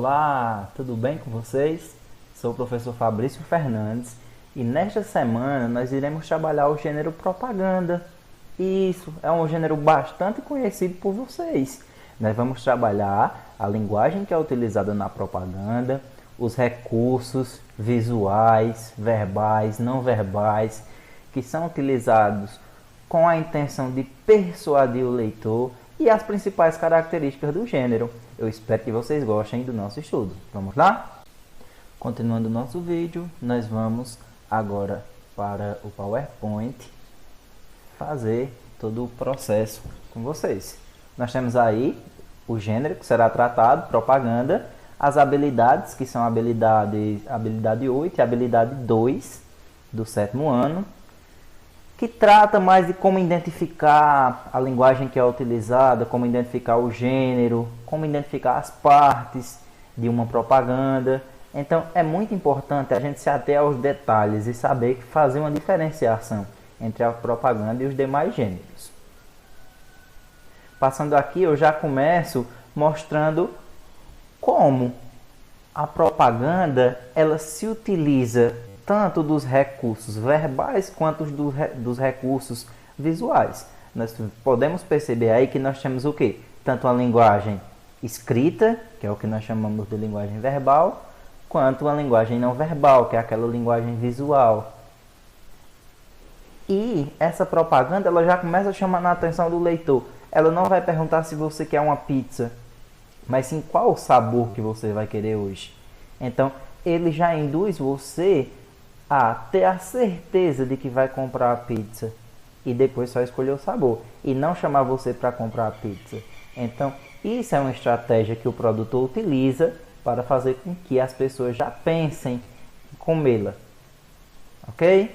Olá, tudo bem com vocês? Sou o professor Fabrício Fernandes e nesta semana nós iremos trabalhar o gênero propaganda. Isso é um gênero bastante conhecido por vocês. Nós vamos trabalhar a linguagem que é utilizada na propaganda, os recursos visuais, verbais, não verbais, que são utilizados com a intenção de persuadir o leitor e as principais características do gênero. Eu espero que vocês gostem do nosso estudo. Vamos lá? Continuando o nosso vídeo, nós vamos agora para o PowerPoint fazer todo o processo com vocês. Nós temos aí o gênero que será tratado, propaganda, as habilidades, que são a habilidade 8 e a habilidade 2 do 7º ano, que trata mais de como identificar a linguagem que é utilizada, como identificar o gênero, como identificar as partes de uma propaganda. Então é muito importante a gente se ater aos detalhes e saber fazer uma diferenciação entre a propaganda e os demais gêneros. Passando aqui, eu já começo mostrando como a propaganda ela se utiliza tanto dos recursos verbais quanto dos recursos visuais. Nós podemos perceber aí que nós temos o quê? Tanto a linguagem escrita, que é o que nós chamamos de linguagem verbal, quanto a linguagem não verbal, que é aquela linguagem visual. E essa propaganda ela já começa chamando a atenção do leitor. Ela não vai perguntar se você quer uma pizza, mas sim qual o sabor que você vai querer hoje. Então, ele já induz você a ter a certeza de que vai comprar a pizza e depois só escolher o sabor e não chamar você para comprar a pizza. Então, isso é uma estratégia que o produtor utiliza para fazer com que as pessoas já pensem em comê-la. Ok?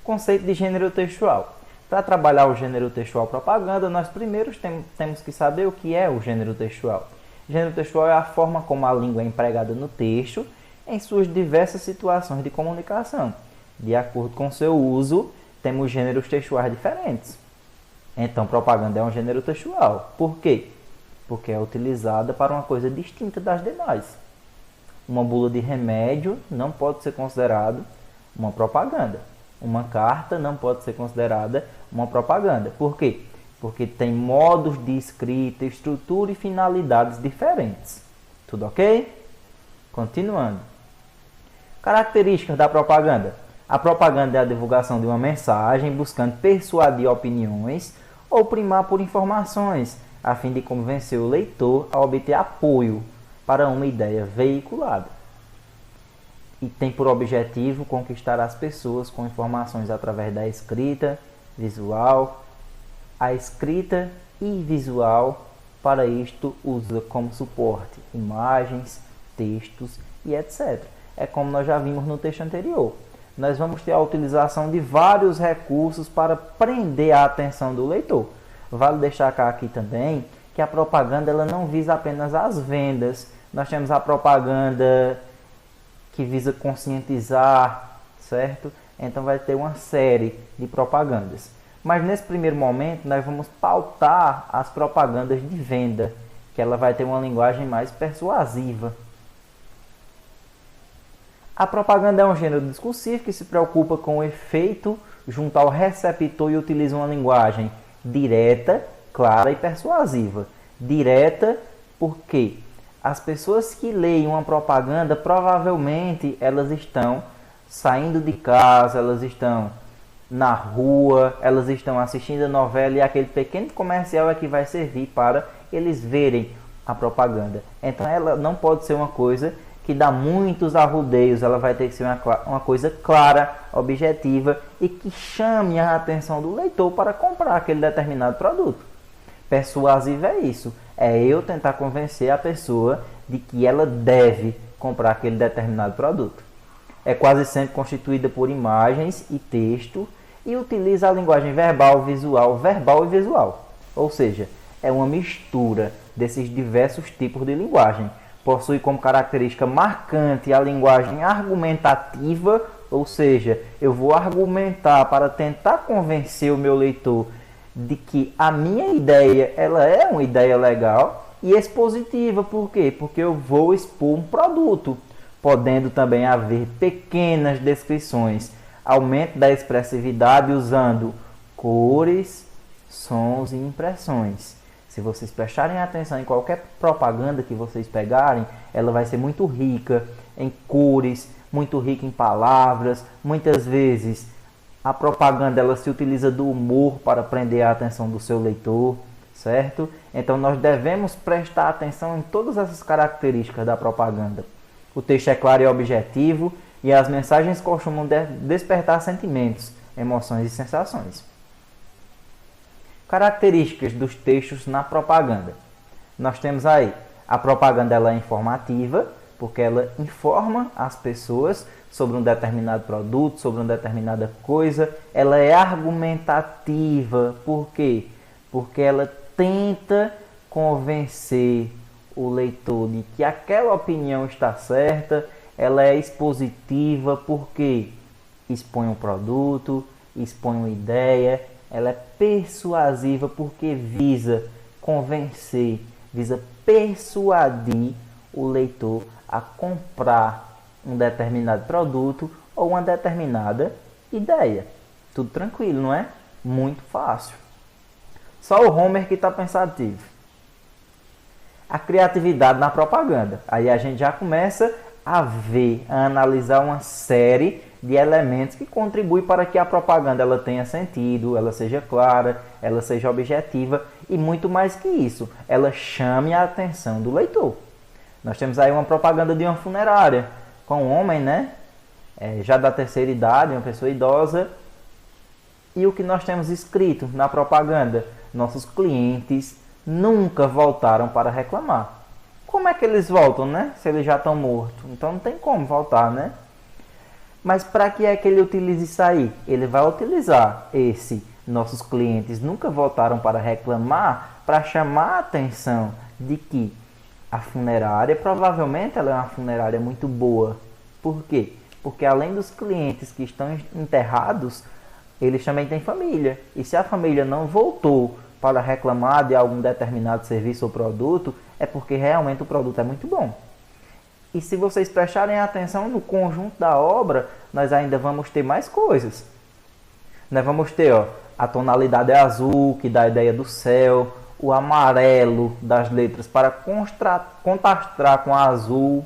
Conceito de gênero textual. Para trabalhar o gênero textual propaganda, nós primeiro temos que saber o que é o gênero textual. Gênero textual é a forma como a língua é empregada no texto em suas diversas situações de comunicação. De acordo com seu uso, temos gêneros textuais diferentes. Então, propaganda é um gênero textual. Por quê? Porque é utilizada para uma coisa distinta das demais. Uma bula de remédio não pode ser considerado uma propaganda. Uma carta não pode ser considerada uma propaganda. Por quê? Porque tem modos de escrita, estrutura e finalidades diferentes. Tudo ok? Continuando. Características da propaganda. A propaganda é a divulgação de uma mensagem buscando persuadir opiniões ou primar por informações, a fim de convencer o leitor a obter apoio para uma ideia veiculada. E tem por objetivo conquistar as pessoas com informações através da escrita, visual. A escrita e visual, para isto, usa como suporte imagens, textos e etc. É como nós já vimos no texto anterior. Nós vamos ter a utilização de vários recursos para prender a atenção do leitor. Vale destacar aqui também que a propaganda ela não visa apenas as vendas. Nós temos a propaganda que visa conscientizar, certo? Então vai ter uma série de propagandas. Mas nesse primeiro momento nós vamos pautar as propagandas de venda, que ela vai ter uma linguagem mais persuasiva. A propaganda é um gênero discursivo que se preocupa com o efeito junto ao receptor e utiliza uma linguagem direta, clara e persuasiva. Direta porque as pessoas que leem uma propaganda, provavelmente elas estão saindo de casa, elas estão na rua, elas estão assistindo a novela e aquele pequeno comercial é que vai servir para eles verem a propaganda. Então ela não pode ser uma coisa que dá muitos arrudeios, ela vai ter que ser uma coisa clara, objetiva e que chame a atenção do leitor para comprar aquele determinado produto. Persuasivo é isso, é eu tentar convencer a pessoa de que ela deve comprar aquele determinado produto. É quase sempre constituída por imagens e texto e utiliza a linguagem verbal e visual. Ou seja, é uma mistura desses diversos tipos de linguagem. Possui como característica marcante a linguagem argumentativa, ou seja, eu vou argumentar para tentar convencer o meu leitor de que a minha ideia ela é uma ideia legal e expositiva. Por quê? Porque eu vou expor um produto, podendo também haver pequenas descrições. Aumento da expressividade usando cores, sons e impressões. Se vocês prestarem atenção em qualquer propaganda que vocês pegarem, ela vai ser muito rica em cores, muito rica em palavras. Muitas vezes a propaganda ela se utiliza do humor para prender a atenção do seu leitor, certo? Então nós devemos prestar atenção em todas essas características da propaganda. O texto é claro e objetivo e as mensagens costumam despertar sentimentos, emoções e sensações. Características dos textos na propaganda. Nós temos aí, a propaganda ela é informativa, porque ela informa as pessoas sobre um determinado produto, sobre uma determinada coisa. Ela é argumentativa, por quê? Porque ela tenta convencer o leitor de que aquela opinião está certa. Ela é expositiva, porque expõe um produto, expõe uma ideia. Ela é persuasiva porque visa convencer, visa persuadir o leitor a comprar um determinado produto ou uma determinada ideia. Tudo tranquilo, não é? Muito fácil. Só o Homer que está pensativo. A criatividade na propaganda. Aí a gente já começa a ver, a analisar uma série de elementos que contribuem para que a propaganda ela tenha sentido, ela seja clara, ela seja objetiva e muito mais que isso, ela chame a atenção do leitor. Nós temos aí uma propaganda de uma funerária com um homem, né? Já da terceira idade, uma pessoa idosa. E o que nós temos escrito na propaganda? Nossos clientes nunca voltaram para reclamar. Como é que eles voltam, né? Se eles já estão mortos. Então não tem como voltar, né? Mas para que é que ele utilize isso aí? Ele vai utilizar esse nossos clientes nunca voltaram para reclamar para chamar a atenção de que a funerária, provavelmente ela é uma funerária muito boa. Por quê? Porque além dos clientes que estão enterrados, eles também têm família. E se a família não voltou para reclamar de algum determinado serviço ou produto, é porque realmente o produto é muito bom. E se vocês prestarem atenção no conjunto da obra, nós ainda vamos ter mais coisas. Nós vamos ter a tonalidade azul, que dá a ideia do céu, o amarelo das letras para contrastar com a azul.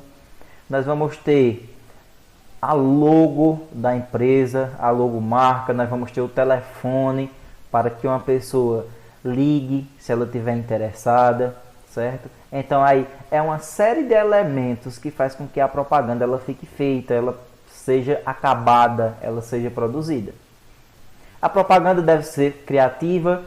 Nós vamos ter a logo da empresa, a logomarca, nós vamos ter o telefone para que uma pessoa ligue se ela estiver interessada, certo? Então aí é uma série de elementos que faz com que a propaganda ela fique feita, ela seja acabada, ela seja produzida. A propaganda deve ser criativa,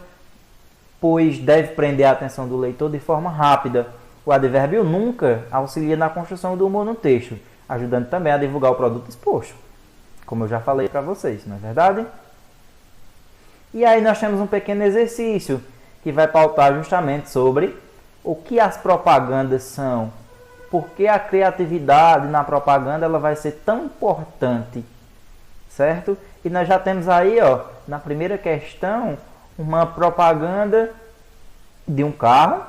pois deve prender a atenção do leitor de forma rápida. O advérbio nunca auxilia na construção do humor no texto, ajudando também a divulgar o produto exposto, como eu já falei para vocês, não é verdade? E aí nós temos um pequeno exercício que vai pautar justamente sobre o que as propagandas são, por que a criatividade na propaganda ela vai ser tão importante, certo? E nós já temos aí, na primeira questão, uma propaganda de um carro,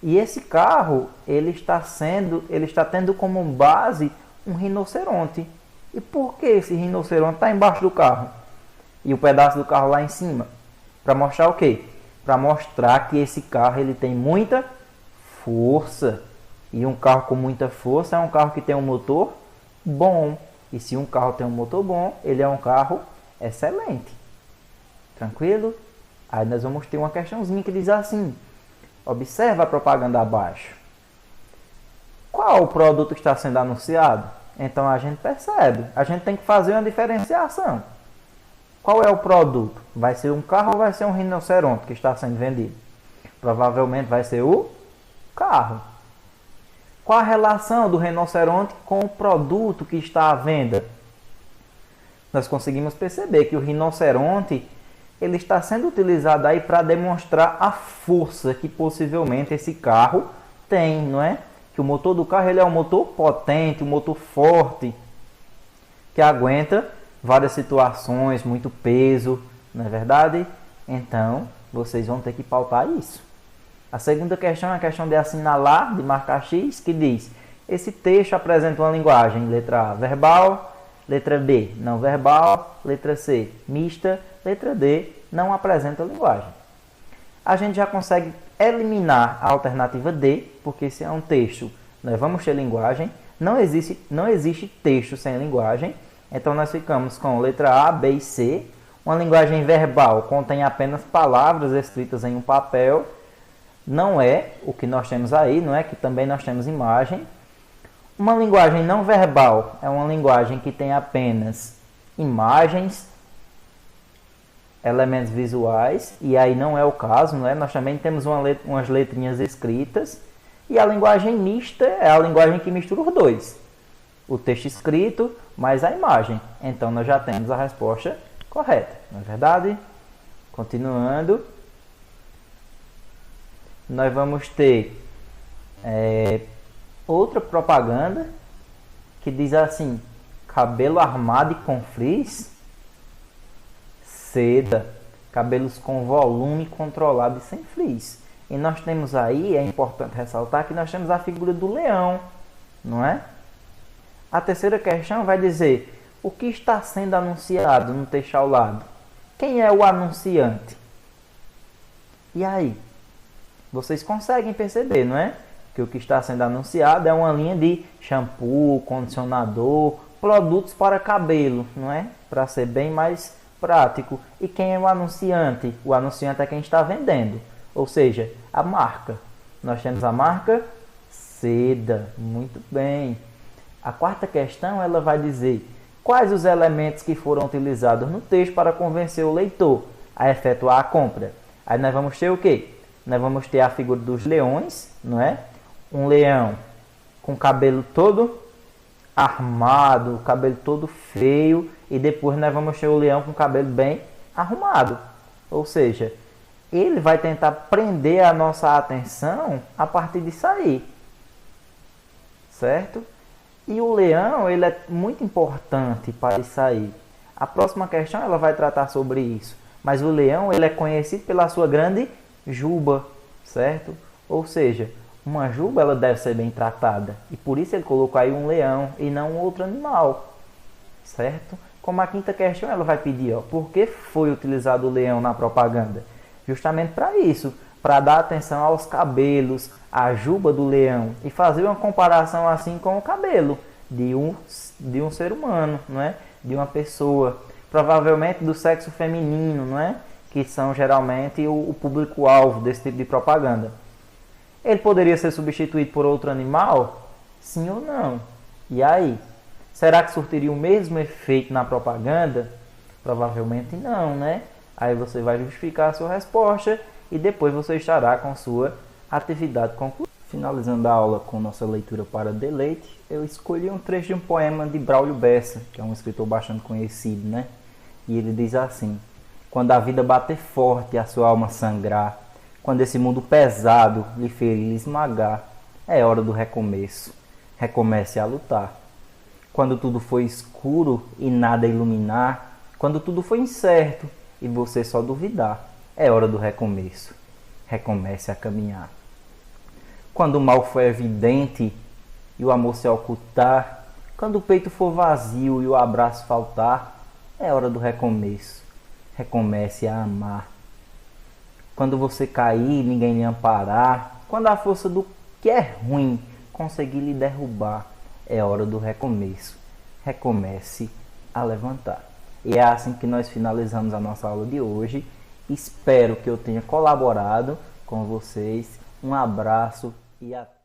e esse carro ele está tendo como base um rinoceronte. E por que esse rinoceronte está embaixo do carro e o pedaço do carro lá em cima? Para mostrar o quê? Para mostrar que esse carro ele tem muita força. E um carro com muita força é um carro que tem um motor bom. E se um carro tem um motor bom, ele é um carro excelente. Tranquilo? Aí nós vamos ter uma questãozinha que diz assim: observa a propaganda abaixo. Qual o produto que está sendo anunciado? Então a gente percebe. A gente tem que fazer uma diferenciação. Qual é o produto? Vai ser um carro ou vai ser um rinoceronte que está sendo vendido? Provavelmente vai ser o carro. Qual a relação do rinoceronte com o produto que está à venda? Nós conseguimos perceber que o rinoceronte ele está sendo utilizado aí para demonstrar a força que possivelmente esse carro tem, não é? Que o motor do carro ele é um motor potente, um motor forte, que aguenta várias situações, muito peso, não é verdade? Então, vocês vão ter que pautar isso. A segunda questão é a questão de assinalar, de marcar X, que diz: esse texto apresenta uma linguagem, letra A, verbal, letra B, não verbal, letra C, mista, letra D, não apresenta linguagem. A gente já consegue eliminar a alternativa D, porque se é um texto, nós vamos ter linguagem. Não existe texto sem linguagem. Então nós ficamos com letra A, B e C. Uma linguagem verbal contém apenas palavras escritas em um papel. Não é o que nós temos aí, não é que também nós temos imagem. Uma linguagem não verbal é uma linguagem que tem apenas imagens, elementos visuais, e aí não é o caso, não é? Nós também temos umas letrinhas escritas. E a linguagem mista é a linguagem que mistura os dois. O texto escrito mais a imagem. Então nós já temos a resposta correta, não é verdade? Continuando. Nós vamos ter outra propaganda que diz assim: cabelo armado e com frizz, seda, cabelos com volume controlado e sem frizz. E nós temos aí, é importante ressaltar que nós temos a figura do leão, não é? A terceira questão vai dizer: o que está sendo anunciado no texto ao lado? Quem é o anunciante? E aí? Vocês conseguem perceber, não é? Que o que está sendo anunciado é uma linha de shampoo, condicionador, produtos para cabelo, não é? Para ser bem mais prático. E quem é o anunciante? O anunciante é quem está vendendo, ou seja, a marca. Nós temos a marca Seda, muito bem. A quarta questão, ela vai dizer: quais os elementos que foram utilizados no texto para convencer o leitor a efetuar a compra? Aí nós vamos ter o quê? Nós vamos ter a figura dos leões, não é? Um leão com o cabelo todo armado, o cabelo todo feio, e depois nós vamos ter o leão com o cabelo bem arrumado. Ou seja, ele vai tentar prender a nossa atenção a partir disso aí, certo? E o leão, ele é muito importante para isso aí. A próxima questão, ela vai tratar sobre isso. Mas o leão, ele é conhecido pela sua grande juba, certo? Ou seja, uma juba, ela deve ser bem tratada. E por isso ele colocou aí um leão e não um outro animal, certo? Como a quinta questão, ela vai pedir: por que foi utilizado o leão na propaganda? Justamente para isso, para dar atenção aos cabelos, à juba do leão, e fazer uma comparação assim com o cabelo de um ser humano, não é? De uma pessoa, provavelmente do sexo feminino, não é? Que são geralmente o público-alvo desse tipo de propaganda. Ele poderia ser substituído por outro animal? Sim ou não? E aí? Será que surtiria o mesmo efeito na propaganda? Provavelmente não, né? Aí você vai justificar a sua resposta e depois você estará com sua atividade concluída. Finalizando a aula com nossa leitura para deleite, eu escolhi um trecho de um poema de Braulio Bessa, que é um escritor bastante conhecido, né? E ele diz assim: quando a vida bater forte e a sua alma sangrar, quando esse mundo pesado lhe ferir e lhe esmagar, é hora do recomeço. Recomece a lutar. Quando tudo for escuro e nada iluminar, quando tudo for incerto e você só duvidar, é hora do recomeço. Recomece a caminhar. Quando o mal for evidente e o amor se ocultar, quando o peito for vazio e o abraço faltar, é hora do recomeço. Recomece a amar. Quando você cair e ninguém lhe amparar, quando a força do que é ruim conseguir lhe derrubar, é hora do recomeço. Recomece a levantar. E é assim que nós finalizamos a nossa aula de hoje. Espero que eu tenha colaborado com vocês. Um abraço e até.